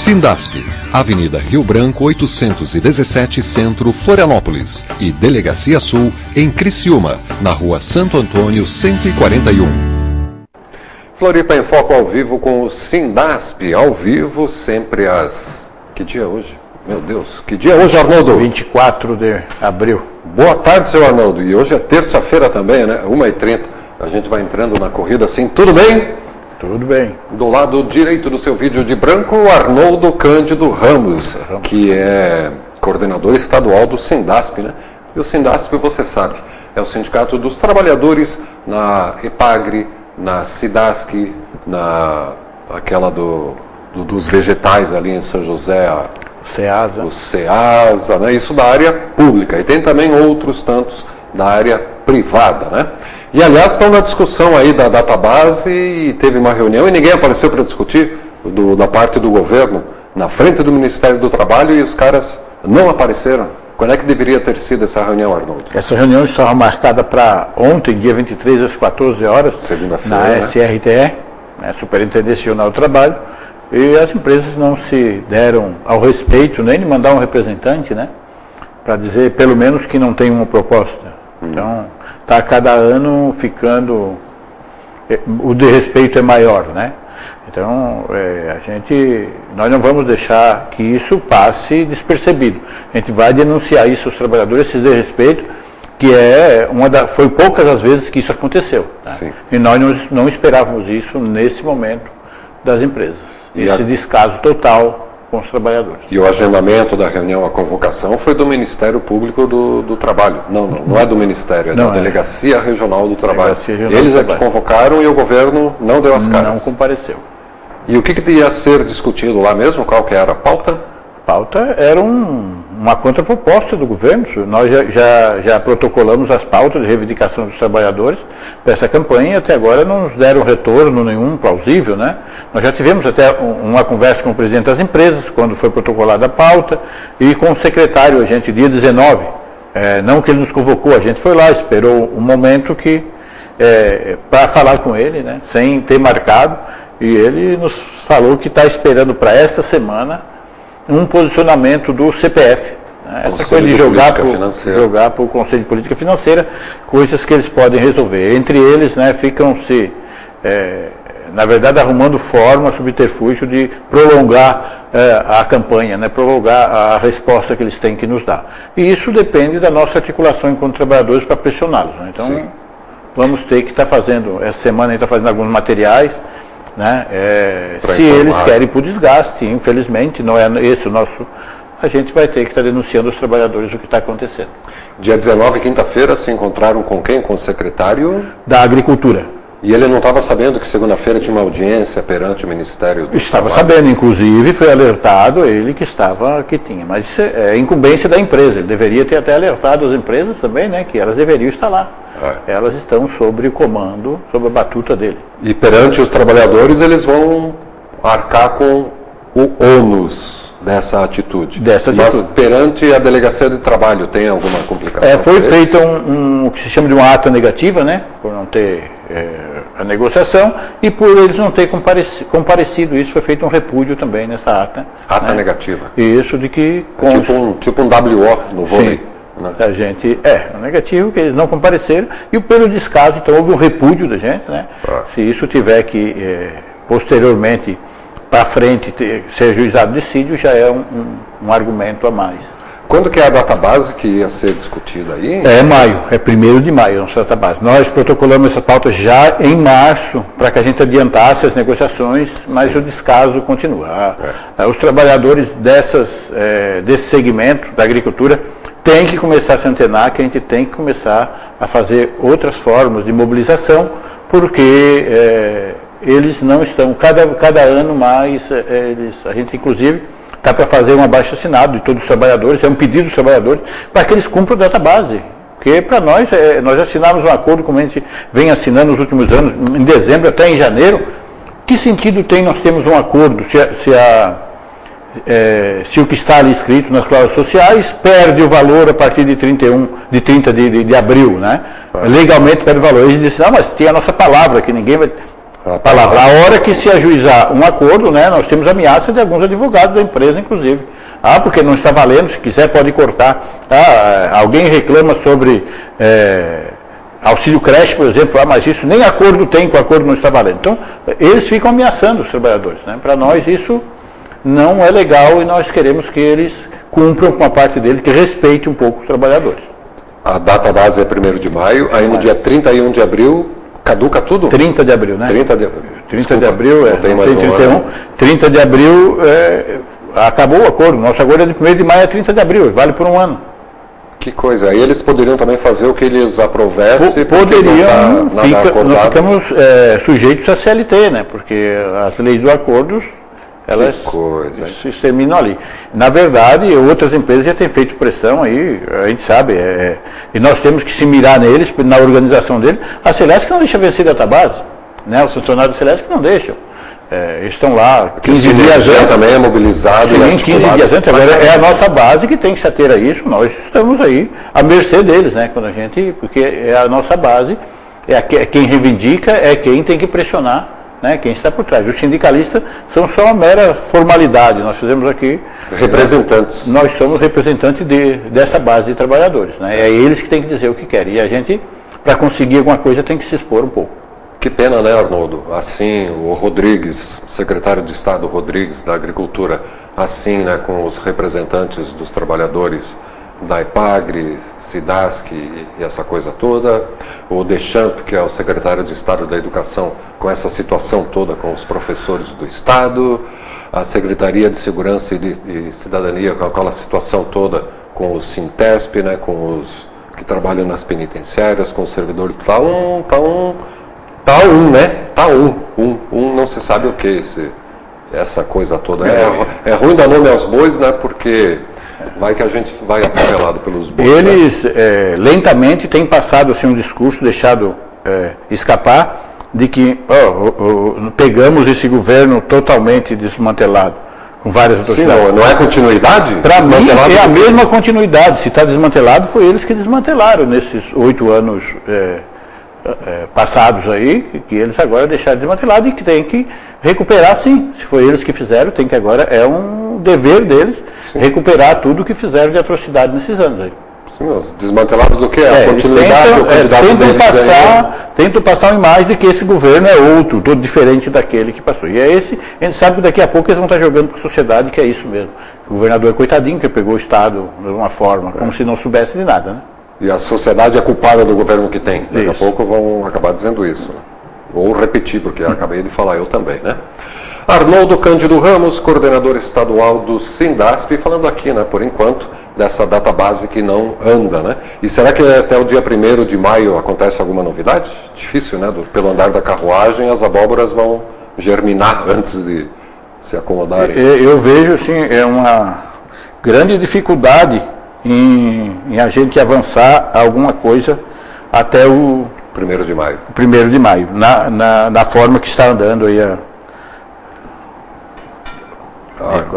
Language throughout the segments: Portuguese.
Sindasp, Avenida Rio Branco 817 Centro, Florianópolis e Delegacia Sul em Criciúma, na Rua Santo Antônio 141. Floripa em Foco ao vivo com o Sindasp, ao vivo sempre às... Que dia é hoje? Meu Deus, que dia é hoje, Arnoldo? 24 de abril. Boa tarde, seu Arnoldo. E hoje é terça-feira também, né? 1h30. A gente vai entrando na corrida assim. Tudo bem? Tudo bem. Do lado direito do seu vídeo de branco, o Arnoldo Cândido Ramos, que é coordenador estadual do Sindasp, né? E o Sindasp, você sabe, é o Sindicato dos Trabalhadores na EPAGRE, na SIDASC, aquela dos vegetais ali em São José, SEASA. O SEASA, né? Isso da área pública. E tem também outros tantos da área privada, né? E, aliás, estão na discussão aí da database e teve uma reunião e ninguém apareceu para discutir da parte do governo na frente do Ministério do Trabalho e os caras não apareceram. Quando é que deveria ter sido essa reunião, Arnoldo? Essa reunião estava marcada para ontem, dia 23, às 14 horas, segunda-feira, na né? SRTE, né, Superintendência Regional do Trabalho, e as empresas não se deram ao respeito, nem de mandar um representante, né, para dizer pelo menos que não tem uma proposta. Então, está cada ano ficando, o desrespeito é maior, né? Então, nós não vamos deixar que isso passe despercebido. A gente vai denunciar isso aos trabalhadores, esse desrespeito, que foi poucas as vezes que isso aconteceu. Né? E nós não esperávamos isso nesse momento das empresas. Esse descaso total com os trabalhadores. E o agendamento da reunião, a convocação, foi do Ministério Público do Trabalho. Não é do Ministério, é da Delegacia Regional do Trabalho. Eles é que convocaram e o governo não deu as caras. Não compareceu. E o que ia ser discutido lá mesmo? Qual que era a pauta? A pauta era uma contraproposta do governo. Nós já protocolamos as pautas de reivindicação dos trabalhadores para essa campanha e até agora não nos deram retorno nenhum plausível, né? Nós já tivemos até uma conversa com o presidente das empresas, quando foi protocolada a pauta, e com o secretário, dia 19, não que ele nos convocou, a gente foi lá, esperou um momento para falar com ele, né, sem ter marcado, e ele nos falou que está esperando para esta semana um posicionamento do CPF. Né? Essa coisa de jogar para o Conselho de Política Financeira, coisas que eles podem resolver. Entre eles, né, ficam-se, na verdade, arrumando forma, subterfúgio de prolongar a campanha, né, prolongar a resposta que eles têm que nos dar. E isso depende da nossa articulação enquanto trabalhadores para pressioná-los. Né? Então, vamos ter que estar fazendo, essa semana a gente está fazendo alguns materiais, né, se eles querem por desgaste, infelizmente, não é esse o nosso, a gente vai ter que estar denunciando os trabalhadores o que está acontecendo. Dia 19, quinta-feira, se encontraram com quem? Com o secretário? Da Agricultura. E ele não estava sabendo que segunda-feira tinha uma audiência perante o Ministério do Trabalho? Estava sabendo, inclusive foi alertado ele que tinha, mas isso é incumbência da empresa, ele deveria ter até alertado as empresas também, né, que elas deveriam estar lá. Elas estão sob o comando, sob a batuta dele. E perante os trabalhadores eles vão arcar com o ônus dessa atitude. Mas perante a Delegacia de Trabalho tem alguma complicação? Foi feita o que se chama de uma ata negativa, né, por não ter a negociação, e por eles não ter comparecido isso, foi feito um repúdio também nessa ata. Ata negativa. Isso de que... Tipo um WO no vôlei. Sim. A gente, negativo, que eles não compareceram, e pelo descaso, então houve um repúdio da gente, né? Se isso tiver que, posteriormente, para frente, ser juizado de dissídio, já é um argumento a mais. Quando que é a database que ia ser discutida aí? É maio, é 1º de maio a nossa database. Nós protocolamos essa pauta já em março, para que a gente adiantasse as negociações, mas o descaso continua. Os trabalhadores desse segmento da agricultura tem que começar a se antenar, que a gente tem que começar a fazer outras formas de mobilização, porque eles não estão, cada ano mais, a gente inclusive está para fazer um abaixo-assinado de todos os trabalhadores, é um pedido dos trabalhadores, para que eles cumpram a database. Porque para nós, nós assinamos um acordo, como a gente vem assinando nos últimos anos, em dezembro até em janeiro. Que sentido tem nós temos um acordo se o que está ali escrito nas cláusulas sociais perde o valor a partir de 30 de abril, né? Legalmente perde o valor. Eles disseram, não, mas tem a nossa palavra, que ninguém vai... A palavra. A hora que se ajuizar um acordo, né, nós temos ameaça de alguns advogados da empresa, inclusive. Porque não está valendo, se quiser pode cortar. Alguém reclama sobre auxílio creche, por exemplo, mas isso nem acordo tem, que o acordo não está valendo. Então, eles ficam ameaçando os trabalhadores, né? Para nós isso não é legal e nós queremos que eles cumpram com a parte deles, que respeite um pouco os trabalhadores. A data base é 1º de maio, aí no dia 31 de abril, caduca tudo? 30 de abril, né? 30 de abril. 30 de abril, não tem mais 31. 30 de abril, acabou o acordo. Nosso acordo é de 1º de maio a 30 de abril, vale por um ano. Que coisa. Aí eles poderiam também fazer o que eles aprovessem? Poderiam, nós ficamos sujeitos à CLT, né? Porque as leis do acordo, elas se terminam ali. Na verdade, outras empresas já têm feito pressão aí, a gente sabe, e nós temos que se mirar neles, na organização deles. A Celesc não deixa vencer a database, né? Os funcionários da Celesc não deixam. Eles estão lá 15 dias antes. Também é mobilizado. Sim, 15 dias antes. Agora é a nossa base que tem que se ater a isso. Nós estamos aí à mercê deles, né? Quando a gente, porque é a nossa base, é quem reivindica, é quem tem que pressionar, né? Quem está por trás. Os sindicalistas são só uma mera formalidade. Nós fizemos aqui representantes. Nós somos representantes dessa base de trabalhadores, né? É eles que têm que dizer o que querem. E a gente, para conseguir alguma coisa, tem que se expor um pouco. Que pena, né, Arnoldo? Assim, o Rodrigues, secretário de Estado Rodrigues da Agricultura, assim, né, com os representantes dos trabalhadores da EPAGRE, SIDASC e essa coisa toda, o Deschamps, que é o secretário de Estado da Educação, com essa situação toda com os professores do Estado, a Secretaria de Segurança e Cidadania, com aquela situação toda com o Sintesp, né, com os que trabalham nas penitenciárias, com os servidores, não se sabe o que, essa coisa toda. É ruim dar nome aos bois, né, porque vai que a gente vai atropelado pelos bois. Eles lentamente têm passado assim, um discurso, deixado escapar, de que pegamos esse governo totalmente desmantelado, com várias atrocidades. Sim, não é continuidade? Para mim é a mesma continuidade. Se está desmantelado, foi eles que desmantelaram nesses 8 anos passados aí, que eles agora deixaram desmantelado e que tem que recuperar, sim. Se foi eles que fizeram, tem que agora, é um dever deles, sim, recuperar tudo que fizeram de atrocidade nesses anos aí. Sim, desmantelado do que? A continuidade do candidato tentam passar uma imagem de que esse governo é outro, todo diferente daquele que passou. E é esse, a gente sabe que daqui a pouco eles vão estar jogando para a sociedade que é isso mesmo. O governador é coitadinho, que pegou o Estado de uma forma, como se não soubesse de nada, né? E a sociedade é culpada do governo que tem. Daqui a pouco vão acabar dizendo isso. Vou repetir, porque acabei de falar eu também, né? Arnoldo Cândido Ramos, coordenador estadual do Sindasp, falando aqui, né, por enquanto, dessa data base que não anda, né? E será que até o dia 1º de maio acontece alguma novidade? Difícil, né? Pelo andar da carruagem, as abóboras vão germinar antes de se acomodarem. Eu vejo, assim, uma grande dificuldade em a gente avançar alguma coisa até o 1º de maio. 1º de maio, na forma que está andando aí a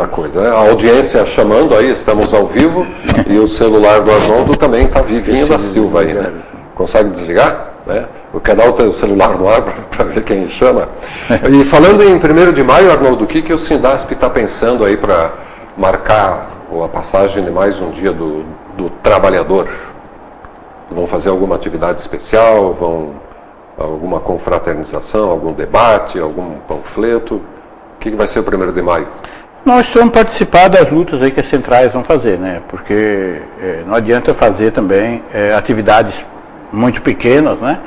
coisa, né? A audiência chamando aí, estamos ao vivo, e o celular do Arnoldo também está vivinho da Silva aí, né? Consegue desligar? Né? Quer dar o celular no ar para ver quem chama? E falando em 1º de maio, Arnoldo, o que o Sindasp está pensando aí para marcar a passagem de mais um dia do trabalhador? Vão fazer alguma atividade especial? Alguma confraternização, algum debate, algum panfleto? O que vai ser o 1º de maio? Nós vamos participar das lutas aí que as centrais vão fazer, né? Porque não adianta fazer também atividades muito pequenas, né?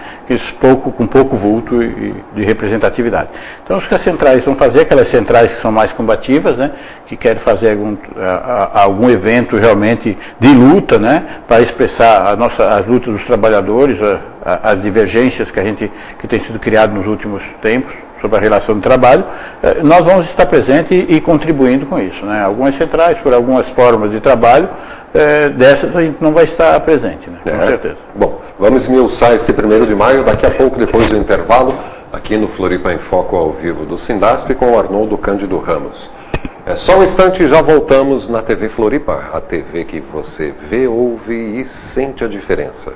Com pouco vulto e de representatividade. Então, os que as centrais vão fazer, aquelas centrais que são mais combativas, né? Que querem fazer algum evento realmente de luta, né? Para expressar as lutas dos trabalhadores, as divergências que tem sido criado nos últimos tempos sobre a relação de trabalho, nós vamos estar presentes e contribuindo com isso, né? Algumas centrais, por algumas formas de trabalho, dessas a gente não vai estar presente, né? Com certeza. Bom, vamos esmiuçar esse 1º de maio, daqui a pouco, depois do intervalo, aqui no Floripa em Foco ao vivo do Sindasp, com o Arnoldo Cândido Ramos. Só um instante e já voltamos na TV Floripa, a TV que você vê, ouve e sente a diferença.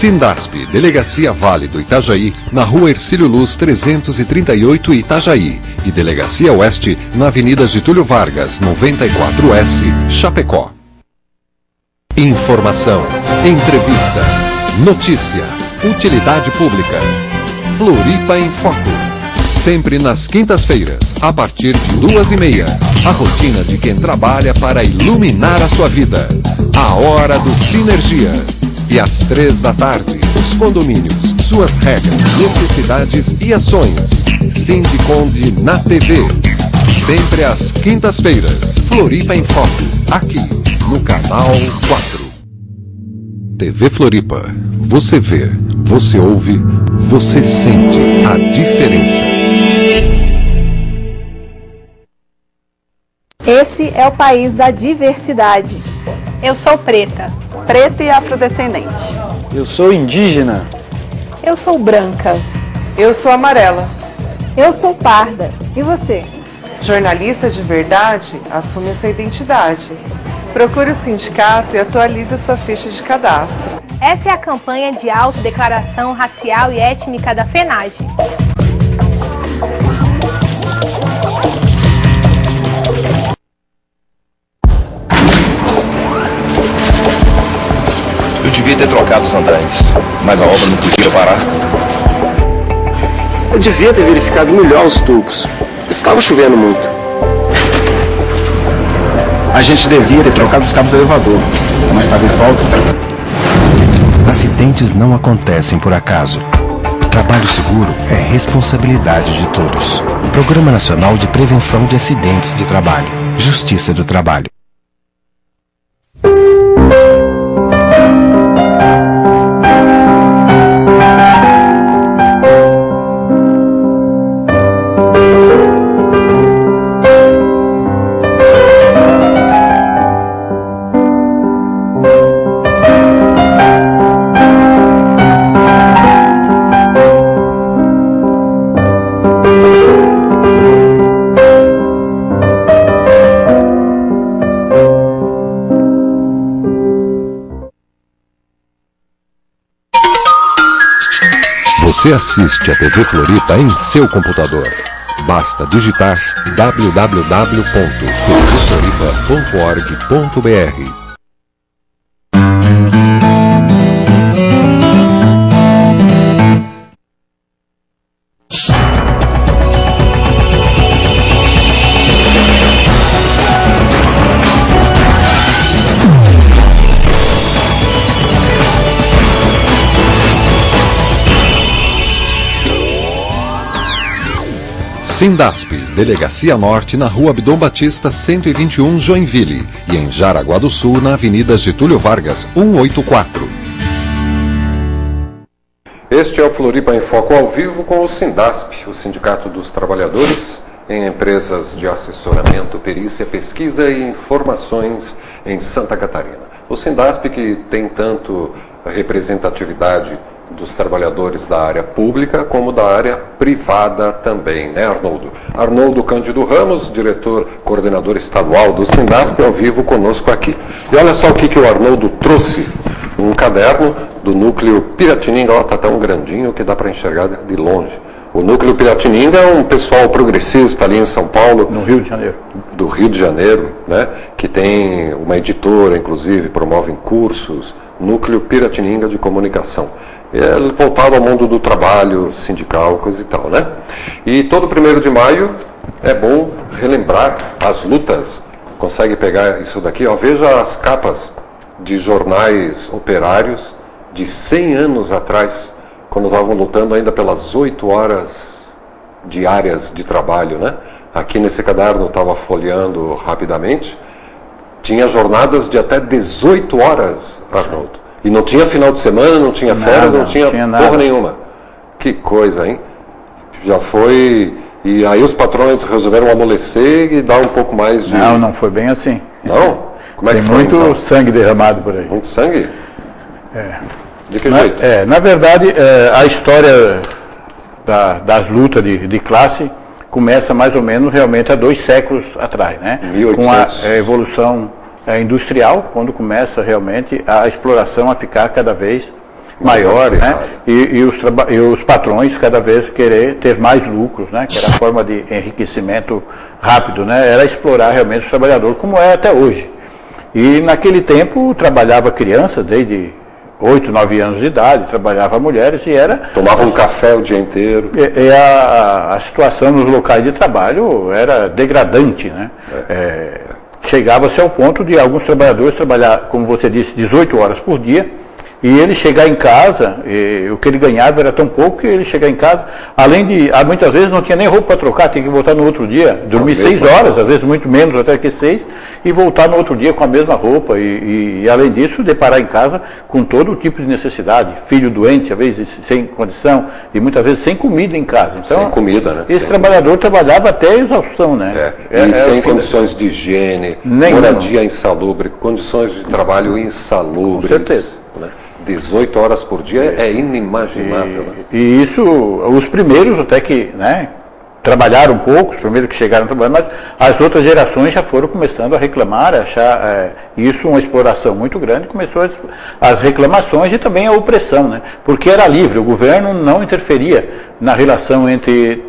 Sindasp, Delegacia Vale do Itajaí, na Rua Hercílio Luz 338 Itajaí, e Delegacia Oeste, na Avenida Getúlio Vargas 94S, Chapecó. Informação, entrevista, notícia, utilidade pública. Floripa em Foco. Sempre nas quintas-feiras, a partir de 2h30. A rotina de quem trabalha para iluminar a sua vida. A hora do Sinergia. E às 3 da tarde, os condomínios, suas regras, necessidades e ações. Sindiconde na TV. Sempre às quintas-feiras. Floripa em Foco. Aqui, no Canal 4. TV Floripa. Você vê, você ouve, você sente a diferença. Esse é o país da diversidade. Eu sou preta. Preta e afrodescendente. Eu sou indígena. Eu sou branca. Eu sou amarela. Eu sou parda. E você? Jornalista de verdade assume essa identidade. Procure o sindicato e atualize sua ficha de cadastro. Essa é a campanha de autodeclaração racial e étnica da FENAGE. Eu devia ter trocado os andaimes, mas a obra não podia parar. Eu devia ter verificado melhor os tubos. Estava chovendo muito. A gente devia ter trocado os cabos do elevador, mas estava em falta. Acidentes não acontecem por acaso. Trabalho seguro é responsabilidade de todos. Programa Nacional de Prevenção de Acidentes de Trabalho. Justiça do Trabalho. Você assiste a TV Floripa em seu computador. Basta digitar www.tvfloripa.org.br. Sindasp, Delegacia Norte, na Rua Abdom Batista 121, Joinville, e em Jaraguá do Sul, na Avenida Getúlio Vargas 184. Este é o Floripa em Foco ao vivo com o Sindasp, o Sindicato dos Trabalhadores em Empresas de Assessoramento, Perícia, Pesquisa e Informações em Santa Catarina. O Sindasp, que tem tanto a representatividade dos trabalhadores da área pública como da área privada também, né, Arnoldo? Arnoldo Cândido Ramos, diretor, coordenador estadual do Sindasp, ao vivo conosco aqui. E olha só o que o Arnoldo trouxe, um caderno do Núcleo Piratininga, ó, tá tão grandinho que dá para enxergar de longe. O Núcleo Piratininga é um pessoal progressista ali em São Paulo. No Rio de Janeiro. Do Rio de Janeiro, né, que tem uma editora, inclusive, promovem cursos, Núcleo Piratininga de Comunicação. É voltado ao mundo do trabalho, sindical, coisa e tal, né? E todo 1º de maio é bom relembrar as lutas. Consegue pegar isso daqui? Ó, veja as capas de jornais operários de 100 anos atrás, quando estavam lutando ainda pelas 8 horas diárias de trabalho, né? Aqui nesse caderno, estava folheando rapidamente, tinha jornadas de até 18 horas, Arnoldo. E não tinha final de semana, não tinha férias, não tinha porra nenhuma. Que coisa, hein? Já foi... E aí os patrões resolveram amolecer e dar um pouco mais de... Não, não foi bem assim. Não? Como é que Tem foi, muito então? sangue derramado por aí. Muito sangue? É. De que jeito? Na verdade, a história das lutas de classe começa mais ou menos realmente há 2 séculos atrás, né? 1800. Com a industrial, quando começa realmente a exploração a ficar cada vez maior, né? E os patrões cada vez querer ter mais lucros, né? Que era a forma de enriquecimento rápido, né? Era explorar realmente o trabalhador, como é até hoje. E naquele tempo trabalhava criança desde 8, 9 anos de idade, trabalhava mulheres e era... Tomava um café o dia inteiro. E a situação nos locais de trabalho era degradante, né? Chegava-se ao ponto de alguns trabalhadores trabalhar, como você disse, 18 horas por dia, e ele chegar em casa, o que ele ganhava era tão pouco que ele chegar em casa, além de, muitas vezes não tinha nem roupa para trocar, tinha que voltar no outro dia, dormir 6 horas, às vezes muito menos até que 6, e voltar no outro dia com a mesma roupa, e além disso, deparar em casa com todo tipo de necessidade, filho doente, às vezes sem condição, e muitas vezes sem comida em casa. Então, sem comida, né? Esse trabalhador trabalhava até exaustão, né? E sem condições de higiene, moradia insalubre, condições de trabalho insalubres. Com certeza. Né? 18 horas por dia é inimaginável. E isso, os primeiros até que, né, trabalharam um pouco, os primeiros que chegaram a trabalhar, mas as outras gerações já foram começando a reclamar, a achar isso uma exploração muito grande, começou as reclamações e também a opressão, né? Porque era livre, o governo não interferia na relação entre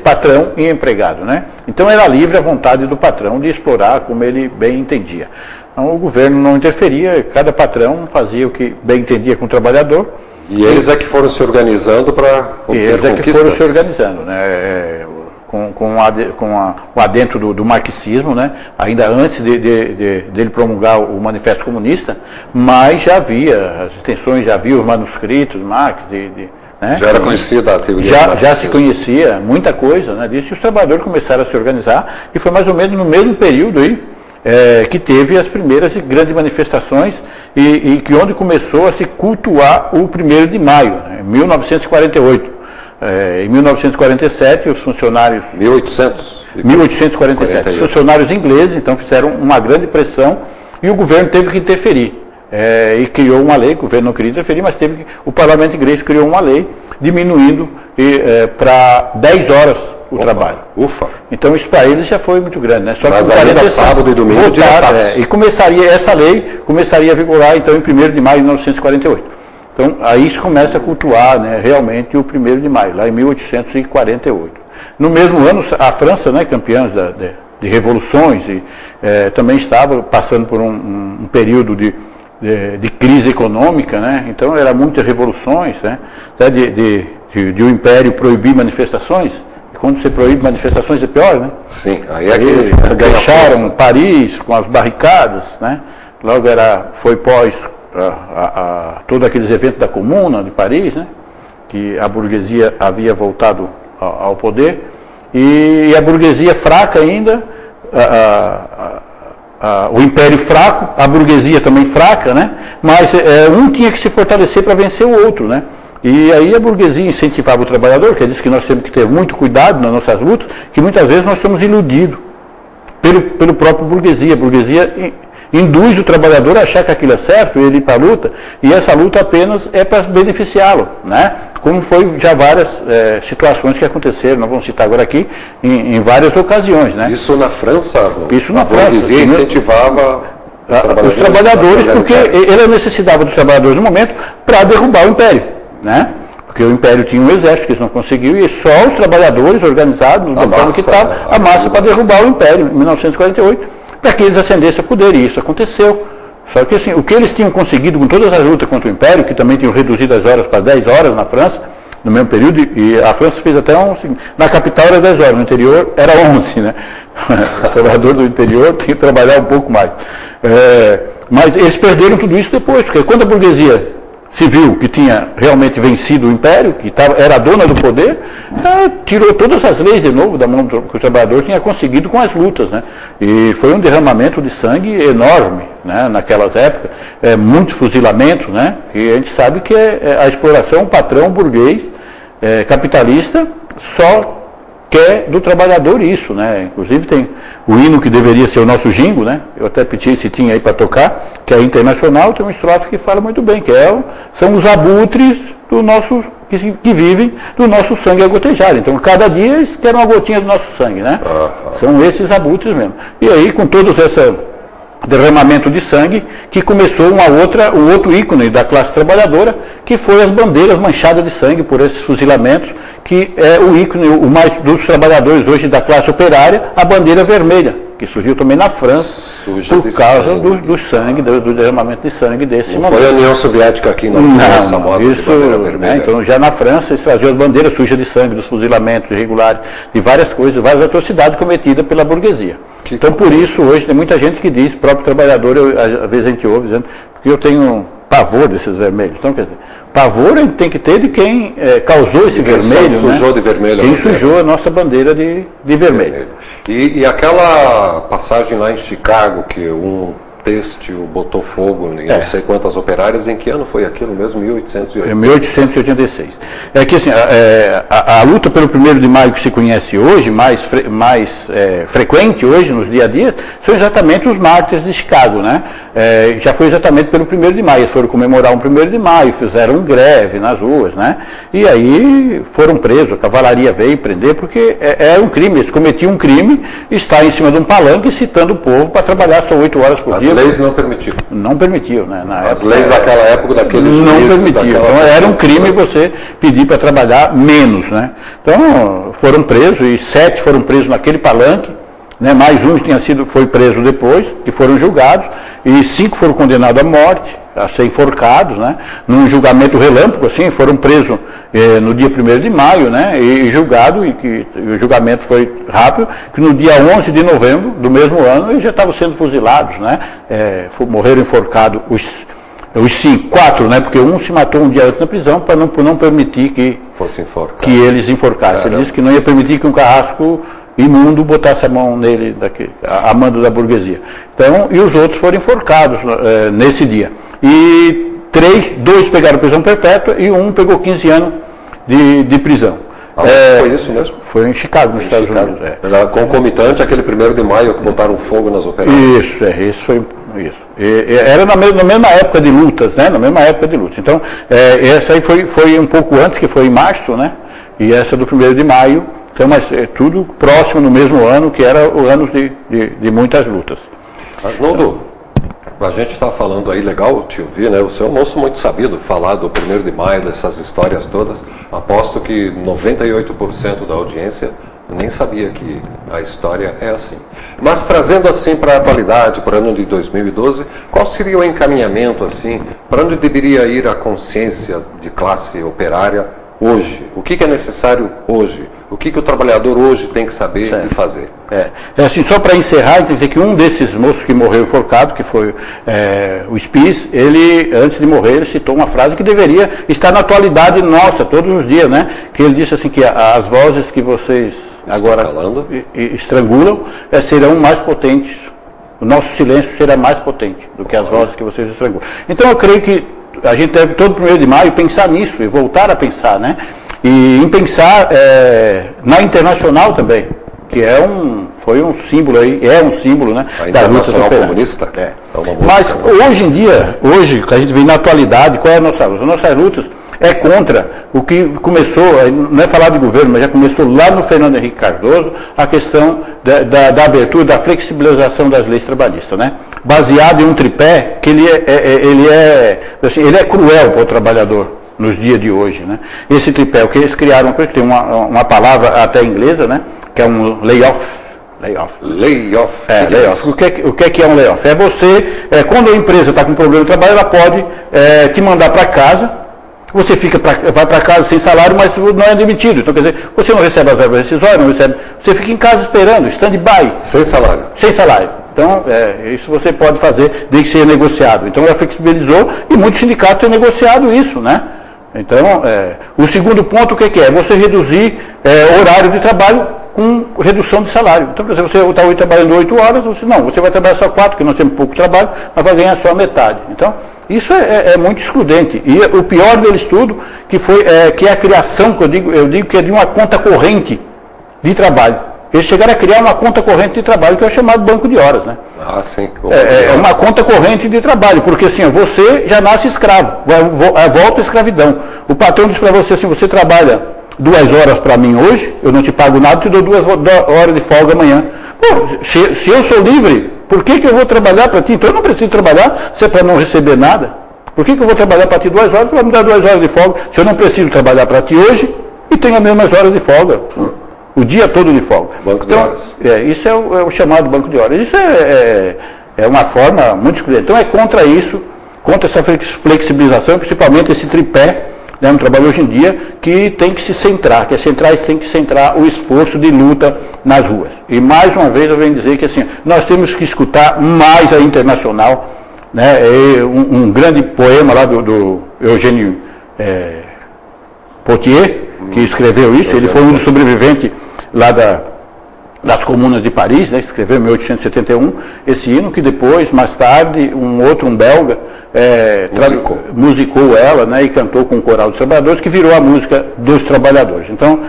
patrão e empregado, né? Então era livre a vontade do patrão de explorar como ele bem entendia. Então, o governo não interferia, cada patrão fazia o que bem entendia com o trabalhador. E eles é que foram se organizando para obter conquistas? Eles é que foram se organizando, né? Com o adentro do marxismo, né? Ainda antes dele promulgar o Manifesto Comunista, mas já havia as intenções, já havia os manuscritos de Marx, né? Já era conhecida a teoria já se conhecia muita coisa, né, disso, e os trabalhadores começaram a se organizar, e foi mais ou menos no mesmo período aí, que teve as primeiras grandes manifestações e que onde começou a se cultuar o 1º de maio, né, em 1948. Em 1947, os funcionários... 1847. Os funcionários ingleses, então, fizeram uma grande pressão e o governo teve que interferir. E criou uma lei, o governo não queria interferir, mas o parlamento inglês criou uma lei diminuindo para 10 horas o trabalho. Então isso para eles já foi muito grande, né? Só mas que ainda sábado e domingo e essa lei começaria a vigorar então em 1º de maio de 1948. Então aí se começa a cultuar, né, realmente o 1º de maio, lá em 1848. No mesmo ano a França, né, campeã de revoluções, e também estava passando por um período de crise econômica, né? Então eram muitas revoluções, né? Até de o Império proibir manifestações. E quando você proíbe manifestações é pior, né? Sim, aí deixaram Paris com as barricadas, né? Logo foi pós todos aqueles eventos da Comuna de Paris, né? Que a burguesia havia voltado ao poder, e a burguesia fraca ainda, o império fraco, a burguesia também fraca, né? Mas um tinha que se fortalecer para vencer o outro, né? E aí a burguesia incentivava o trabalhador, que é disso que nós temos que ter muito cuidado nas nossas lutas, que muitas vezes nós somos iludidos pelo próprio burguesia. A burguesia induz o trabalhador a achar que aquilo é certo, ele ir para a luta, e essa luta apenas é para beneficiá-lo, né? Como foi já várias situações que aconteceram, não vamos citar agora aqui, em várias ocasiões, né? Isso na França? Isso na França. A burguesia incentivava os trabalhadores, porque ele necessitava dos trabalhadores no momento para derrubar o Império, né? Porque o Império tinha um exército que eles não conseguiu, e só os trabalhadores organizados, da forma que estava, a massa para derrubar o Império, em 1948, para que eles ascendessem ao poder, e isso aconteceu. Só que assim, o que eles tinham conseguido com todas as lutas contra o Império, que também tinham reduzido as horas para 10 horas na França, no mesmo período, e a França fez até na capital era 10 horas, no interior era 11, né? O trabalhador do interior tinha que trabalhar um pouco mais. Mas eles perderam tudo isso depois, porque quando a burguesia civil, que tinha realmente vencido o Império, que era a dona do poder, tirou todas as leis de novo da mão que o trabalhador tinha conseguido com as lutas, né? E foi um derramamento de sangue enorme, né? Naquelas épocas, muito fuzilamento, né? E a gente sabe que a exploração, o patrão burguês, capitalista, só quer do trabalhador isso, né? Inclusive tem o hino que deveria ser o nosso jingo, né? Eu até pedi se tinha aí para tocar, que é internacional, tem uma estrofe que fala muito bem, que são os abutres do nosso, que vivem do nosso sangue a gotejar. Então cada dia eles querem uma gotinha do nosso sangue, né? São esses abutres mesmo. E aí com todos derramamento de sangue, que começou um outro ícone da classe trabalhadora, que foi as bandeiras manchadas de sangue por esses fuzilamentos, que é o ícone dos trabalhadores hoje da classe operária, a bandeira vermelha, que surgiu também na França, por causa do sangue, do derramamento de sangue desse momento. Não foi a União Soviética aqui na França? Não, isso, né, então já na França eles traziam as bandeiras sujas de sangue, dos fuzilamentos irregulares, de várias coisas, várias atrocidades cometidas pela burguesia. Então por isso hoje tem muita gente que diz, próprio trabalhador, às vezes a gente ouve dizendo, porque eu tenho pavor desses vermelhos. Então, quer dizer, pavor a gente tem que ter de quem causou esse vermelho, sujou, né? De vermelho. Quem sujou a nossa bandeira de vermelho. E aquela passagem lá em Chicago, que um têxtil botou fogo em não sei quantas operárias, em que ano foi aquilo mesmo? 1880? 1886. É que assim, a luta pelo 1º de maio que se conhece hoje, mais frequente hoje, nos dia a dia, são exatamente os mártires de Chicago, né? Já foi exatamente pelo 1º de maio, eles foram comemorar um 1º de maio, fizeram greve nas ruas, né? E aí foram presos, a cavalaria veio prender, porque era um crime, eles cometiam um crime, estar em cima de um palanque citando o povo para trabalhar só 8 horas por dia. As leis não permitiam. Não permitiam, né? As leis daquela época, daqueles não permitiam. Então era um crime você pedir para trabalhar menos, né? Então foram presos, e 7 foram presos naquele palanque, né? Mais um foi preso depois, que foram julgados, e 5 foram condenados à morte, a ser enforcados, né? Num julgamento relâmpago, assim, foram presos no dia 1º de maio, né? E julgados, e o julgamento foi rápido, que no dia 11 de novembro do mesmo ano eles já estavam sendo fuzilados, né? Morreram enforcados os 5, 4, né? Porque um se matou um dia antes na prisão para não permitir que eles enforcassem. Ele disse que não ia permitir que um carrasco imundo botasse a mão nele, a mando da burguesia. Então, e os outros foram enforcados nesse dia. E 2 pegaram prisão perpétua e um pegou 15 anos de prisão. Foi isso mesmo? Foi em Chicago, nos Estados Unidos. Era concomitante àquele 1º de maio que botaram fogo nas operárias. Isso foi isso. Era na mesma época de lutas, né? Na mesma época de lutas. Então, essa aí foi um pouco antes, que foi em março, né? E essa do 1º de maio. Então, mas tudo próximo no mesmo ano, que era o ano de muitas lutas. Arnoldo, a gente está falando aí, legal te ouvir, né? Você é um moço muito sabido, falar do 1º de maio, dessas histórias todas. Aposto que 98% da audiência nem sabia que a história é assim. Mas trazendo assim para a atualidade, para o ano de 2012, qual seria o encaminhamento assim, para onde deveria ir a consciência de classe operária hoje? O que é necessário hoje? O que o trabalhador hoje tem que saber e fazer? Assim, só para encerrar, tem que dizer que um desses moços que morreu enforcado, que foi o Spies, ele, antes de morrer, ele citou uma frase que deveria estar na atualidade nossa, todos os dias, né? Que ele disse assim, que as vozes que vocês agora estrangulam serão mais potentes, o nosso silêncio será mais potente do que as vozes que vocês estrangulam. Então eu creio que a gente deve todo 1º de maio pensar nisso e voltar a pensar, né? E em pensar na Internacional também, que foi um símbolo aí, é um símbolo, né? A Internacional Comunista? Mas hoje em dia, que a gente vê na atualidade, qual é a nossa luta? As nossas lutas é contra o que começou, não é falar de governo, mas já começou lá no Fernando Henrique Cardoso, a questão da abertura, da flexibilização das leis trabalhistas, né? Baseado em um tripé que ele é cruel para o trabalhador nos dias de hoje, né? Esse tripé, o que eles criaram uma coisa que tem uma palavra até inglesa, né? Que é um layoff. Layoff. Layoff. O que é um layoff? É você, quando a empresa está com problema de trabalho, ela pode te mandar para casa. Você vai para casa sem salário, mas não é demitido. Então, quer dizer, você não recebe as verbas rescisórias, não recebe. Você fica em casa esperando, stand-by. Sem salário. Sem salário. Então, isso você pode fazer desde que seja negociado. Então, ela flexibilizou e muitos sindicatos têm negociado isso, né? Então, o segundo ponto, o que é? Você reduzir horário de trabalho com redução de salário. Então, quer dizer, você está hoje trabalhando 8 horas, você vai trabalhar só 4, porque nós temos pouco trabalho, mas vai ganhar só a metade. Então, isso é muito excludente. E o pior deles tudo, que é a criação, que eu digo que é de uma conta corrente de trabalho. Eles chegaram a criar uma conta corrente de trabalho, que é o chamado banco de horas, né? Ah, sim. É uma conta corrente de trabalho, porque assim, você já nasce escravo, volta à escravidão. O patrão diz para você assim, você trabalha 2 horas para mim hoje, eu não te pago nada, te dou 2 horas de folga amanhã. Pô, se eu sou livre Por que eu vou trabalhar para ti? Então eu não preciso trabalhar se é para não receber nada. Por que eu vou trabalhar para ti 2 horas? Tu vai me dar 2 horas de folga. Se eu não preciso trabalhar para ti hoje e tenho as mesmas horas de folga. O dia todo de folga. Banco de horas. Isso é o chamado banco de horas. Isso é uma forma muito excludente. Então é contra isso, contra essa flexibilização, principalmente esse tripé, né, no trabalho hoje em dia, que tem que se centrar, que as centrais têm que centrar o esforço de luta nas ruas. E mais uma vez eu venho dizer que assim, nós temos que escutar mais a Internacional, né, um grande poema lá do Eugênio Potier, que escreveu isso, ele foi um dos sobreviventes lá das comunas de Paris, né, escreveu em 1871, esse hino que depois, mais tarde, um belga, musicou ela, né, e cantou com o Coral dos Trabalhadores, que virou a música dos trabalhadores. Então,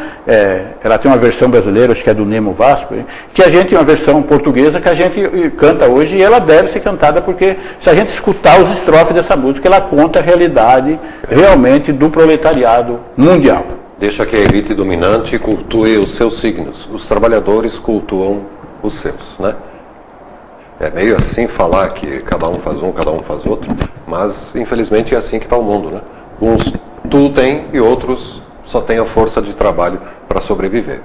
ela tem uma versão brasileira, acho que é do Nemo Vasco, que a gente tem uma versão portuguesa que a gente canta hoje, e ela deve ser cantada porque, se a gente escutar os estrofes dessa música, ela conta a realidade realmente do proletariado mundial. Deixa que a elite dominante cultue os seus signos. Os trabalhadores cultuam os seus, né? É meio assim falar que cada um faz um, cada um faz outro, mas infelizmente é assim que está o mundo, né? Uns tudo tem e outros só têm a força de trabalho para sobreviver.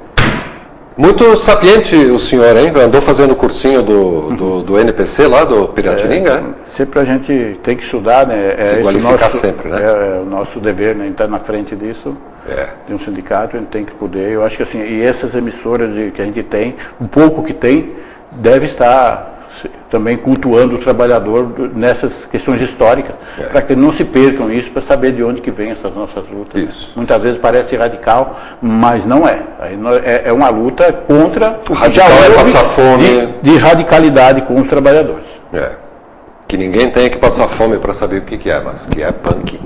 Muito sapiente o senhor, hein? Andou fazendo o cursinho do NPC lá, do Piratininga, Sempre a gente tem que estudar, né? Se qualificar sempre, né? É o nosso dever, né? Estar na frente disso. De um sindicato, a gente tem que poder, eu acho que assim, e essas emissoras que a gente tem, o pouco que tem, deve estar também cultuando o trabalhador nessas questões históricas, para que não se percam isso, para saber de onde que vem essas nossas lutas. Isso. Muitas vezes parece radical, mas não é. É uma luta contra o que já houve passar fome. De radicalidade com os trabalhadores. Que ninguém tenha que passar fome para saber o que é, mas que é punk,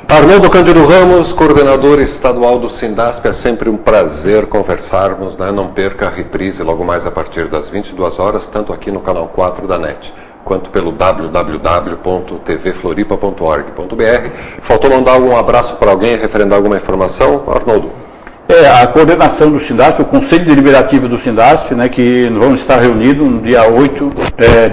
Arnoldo Cândido Ramos, coordenador estadual do Sindasp, é sempre um prazer conversarmos, né? Não perca a reprise logo mais a partir das 22 horas, tanto aqui no canal 4 da NET, quanto pelo www.tvfloripa.org.br. Faltou mandar algum abraço para alguém, referendar alguma informação, Arnoldo? A coordenação do Sindasp, o Conselho Deliberativo do Sindasp, né, que vamos estar reunidos no dia 8,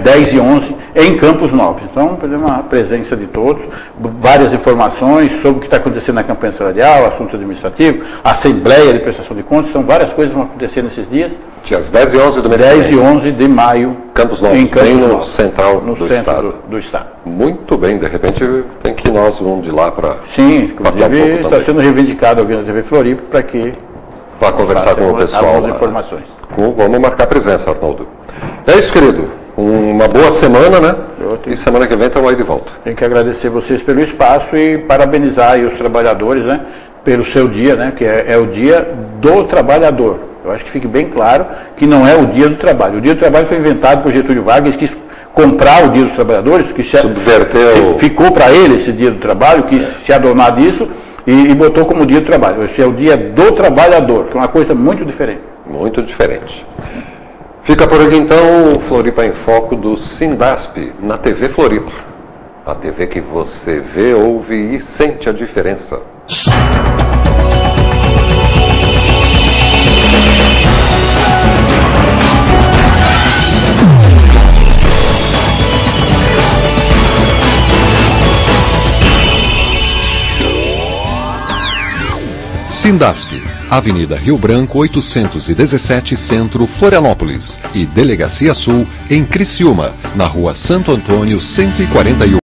10 e 11, em Campos Novos. Então, uma presença de todos, várias informações sobre o que está acontecendo na campanha salarial, assunto administrativo, assembleia de prestação de contas, então várias coisas vão acontecer nesses dias. Dias 10 e 11 do mês 10 e 11 de maio, Campos Novos, em Campos Novos, central no do centro estado. Do estado. Muito bem, de repente tem que ir nós de lá para... Sim, inclusive está sendo reivindicado alguém da TV Floripa para que vá conversar com o pessoal. Algumas informações. Vamos marcar presença, Arnoldo. É isso, querido. Uma boa semana, né? E semana que vem estamos aí de volta. Tenho que agradecer vocês pelo espaço e parabenizar aí os trabalhadores, né? Pelo seu dia, né? Que é o dia do trabalhador. Eu acho que fique bem claro que não é o dia do trabalho. O dia do trabalho foi inventado por Getúlio Vargas, quis comprar o dia dos trabalhadores, que subverteu. Ficou para ele esse dia do trabalho, quis se adonar disso e botou como dia do trabalho. Esse é o dia do trabalhador, que é uma coisa muito diferente. Muito diferente. Fica por aqui então o Floripa em Foco do Sindasp, na TV Floripa. A TV que você vê, ouve e sente a diferença. Sindasp, Avenida Rio Branco 817 Centro, Florianópolis, e Delegacia Sul em Criciúma, na Rua Santo Antônio 141.